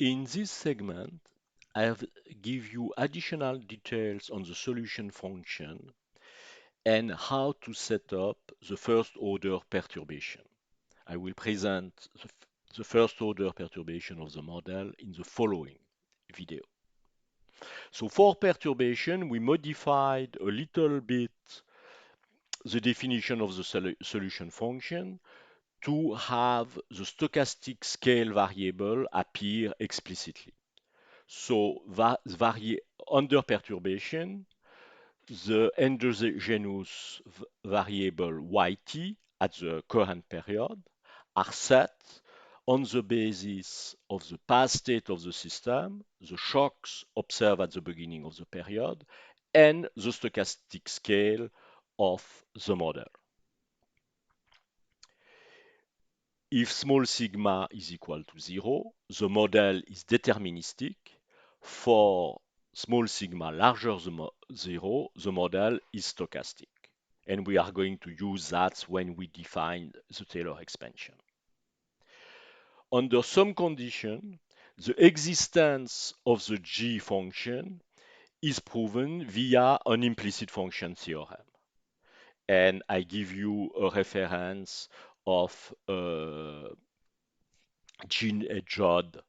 In this segment, I have give you additional details on the solution function and how to set up the first order perturbation. I will present the first order perturbation of the model in the following video. So for perturbation, we modified a little bit the definition of the solution function to have the stochastic scale variable appear explicitly. So under perturbation, the endogenous variable yt at the current period are set on the basis of the past state of the system, the shocks observed at the beginning of the period, and the stochastic scale of the model. If small sigma is equal to 0, the model is deterministic. For small sigma larger than 0, the model is stochastic. And we are going to use that when we define the Taylor expansion. Under some condition, the existence of the G function is proven via an implicit function theorem. And I give you a reference of Jean and Judd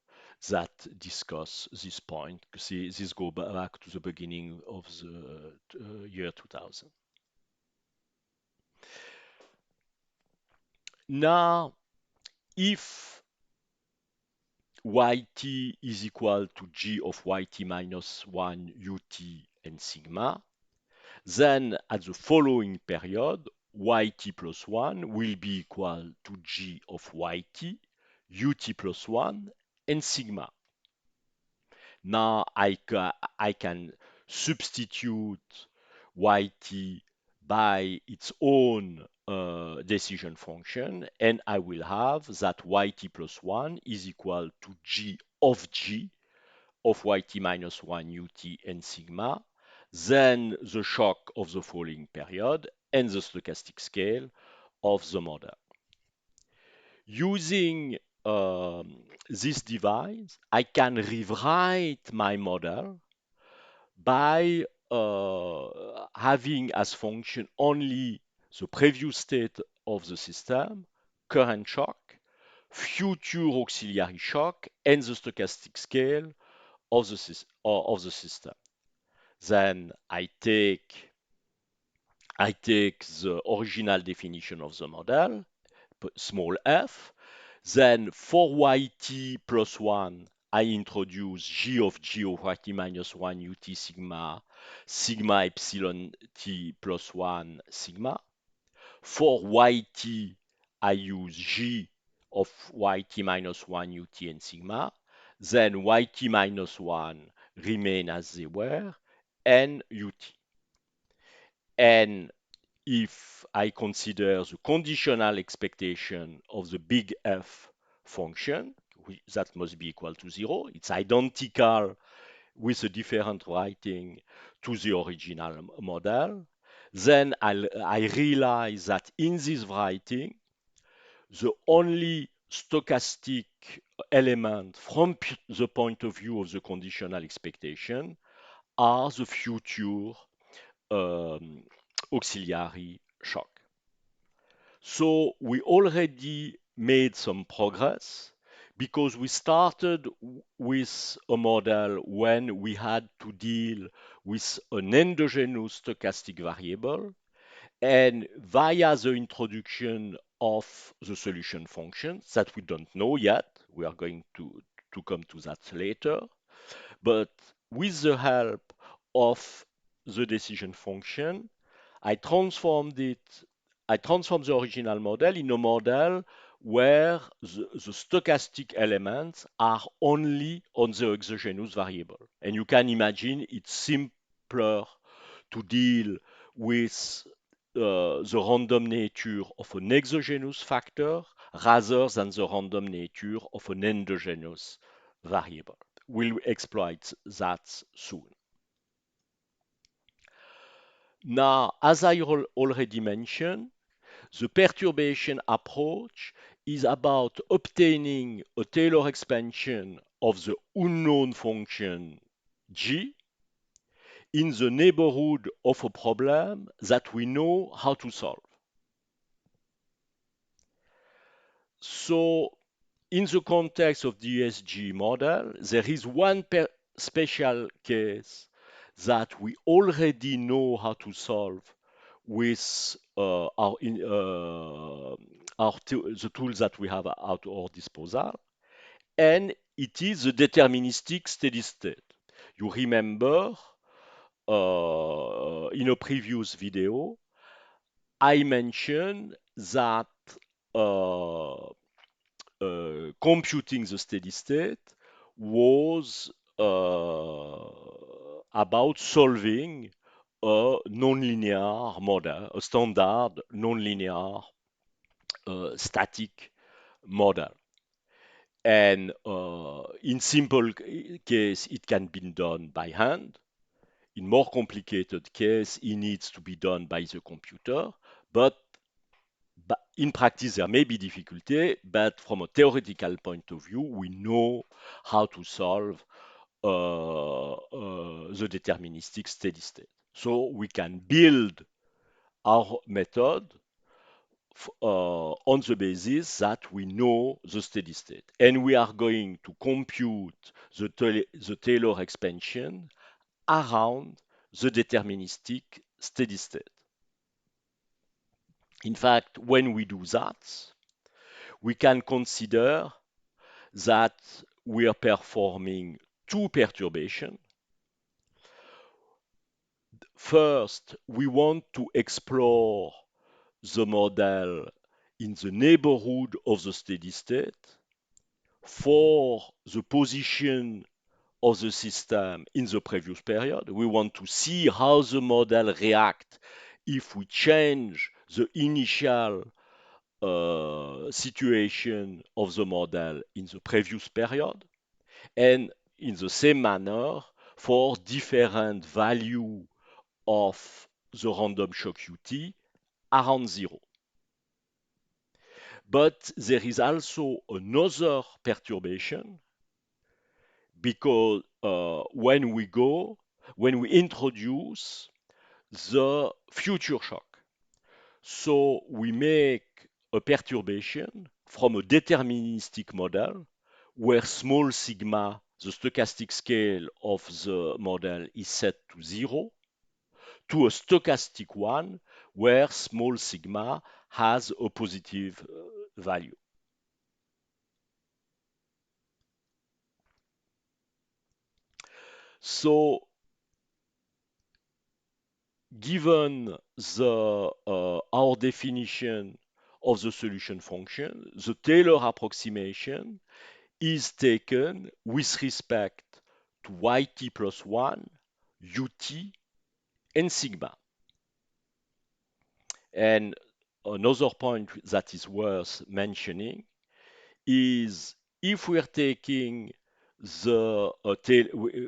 that discuss this point. This go back to the beginning of the year 2000. Now, if yt is equal to g of yt minus 1 ut and sigma, then at the following period, yt plus 1 will be equal to g of yt, ut plus 1, and sigma. Now I can substitute yt by its own decision function, and I will have that yt plus 1 is equal to g of yt minus 1 ut and sigma, then the shock of the following period, and the stochastic scale of the model. Using this device, I can rewrite my model by having as function only the previous state of the system, current shock, future auxiliary shock, and the stochastic scale of the system. Then I take the original definition of the model, small f. Then for yt plus 1, I introduce g of yt minus 1 ut sigma epsilon t plus 1 sigma. For yt, I use g of yt minus 1 ut and sigma. Then yt minus 1 remain as they were, and ut. And if I consider the conditional expectation of the big F function, that must be equal to 0. It's identical with a different writing to the original model. Then I realize that in this writing, the only stochastic element from the point of view of the conditional expectation are the future um, auxiliary shock. So we already made some progress because we started with a model when we had to deal with an endogenous stochastic variable, and via the introduction of the solution functions that we don't know yet, we are going to come to that later, but with the help of the decision function, I transformed the original model in a model where the stochastic elements are only on the exogenous variable. And you can imagine it's simpler to deal with the random nature of an exogenous factor rather than the random nature of an endogenous variable. We'll exploit that soon. Now, as I already mentioned, the perturbation approach is about obtaining a Taylor expansion of the unknown function g in the neighborhood of a problem that we know how to solve. So in the context of the ESG model, there is one special case that we already know how to solve with the tools that we have at our disposal, and it is the deterministic steady state. You remember in a previous video, I mentioned that uh, computing the steady state was about solving a nonlinear model, a standard nonlinear static model. And in simple case, it can be done by hand. In more complicated case, it needs to be done by the computer. But in practice, there may be difficulty, but from a theoretical point of view, we know how to solve the deterministic steady state. So we can build our method on the basis that we know the steady state. And we are going to compute the Taylor expansion around the deterministic steady state. In fact, when we do that, we can consider that we are performing two perturbations. First, we want to explore the model in the neighborhood of the steady state for the position of the system in the previous period. We want to see how the model reacts if we change the initial situation of the model in the previous period. And in the same manner, for different value of the random shock ut around 0. But there is also another perturbation because when we introduce the future shock. So we make a perturbation from a deterministic model where small sigma, the stochastic scale of the model, is set to 0, to a stochastic one where small sigma has a positive value. So given our definition of the solution function, the Taylor approximation is taken with respect to yt plus 1, ut, and sigma. And another point that is worth mentioning is if we're taking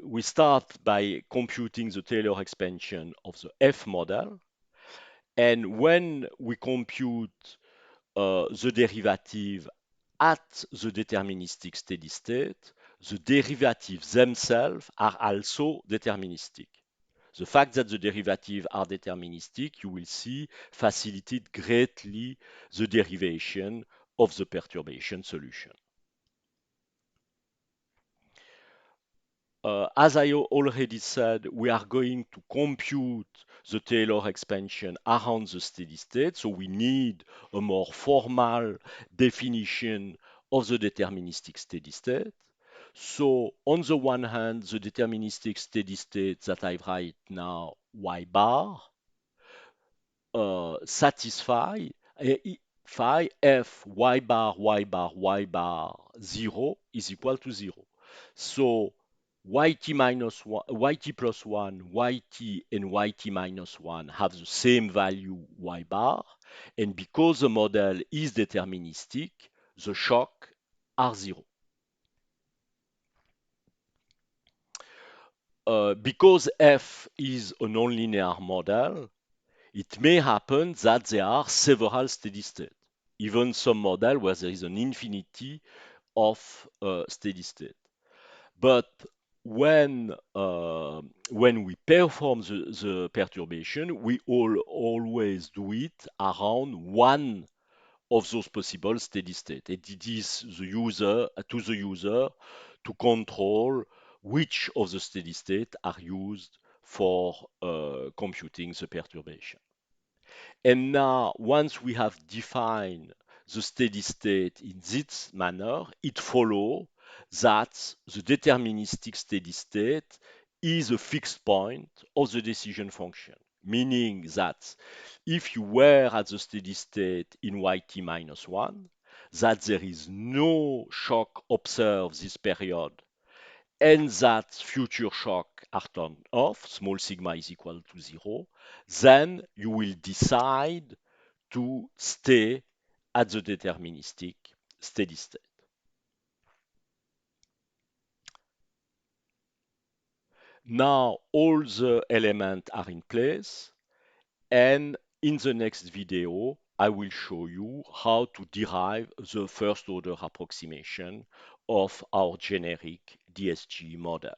we start by computing the Taylor expansion of the F model, and when we compute the derivative at the deterministic steady state, the derivatives themselves are also deterministic. The fact that the derivatives are deterministic, you will see, facilitate greatly the derivation of the perturbation solution. As I already said, we are going to compute the Taylor expansion around the steady state, so we need a more formal definition of the deterministic steady state. So on the one hand, the deterministic steady state that I write now, y bar, satisfy phi f y bar y bar y bar 0 is equal to 0. So yt minus 1, yt plus 1, yt and yt minus 1 have the same value y bar, and because the model is deterministic, the shock are 0. Because f is a nonlinear model, it may happen that there are several steady states. even some model where there is an infinity of steady state. But when we perform the perturbation, we always do it around one of those possible steady state. And it is the user to the user to control which of the steady state are used for computing the perturbation. And now, once we have defined the steady state in this manner, it follows that the deterministic steady state is a fixed point of the decision function, meaning that if you were at the steady state in yt minus 1, that there is no shock observed this period and that future shock are turned off, small sigma is equal to 0, then you will decide to stay at the deterministic steady state. Now all the elements are in place, and in the next video, I will show you how to derive the first order approximation of our generic DSG model.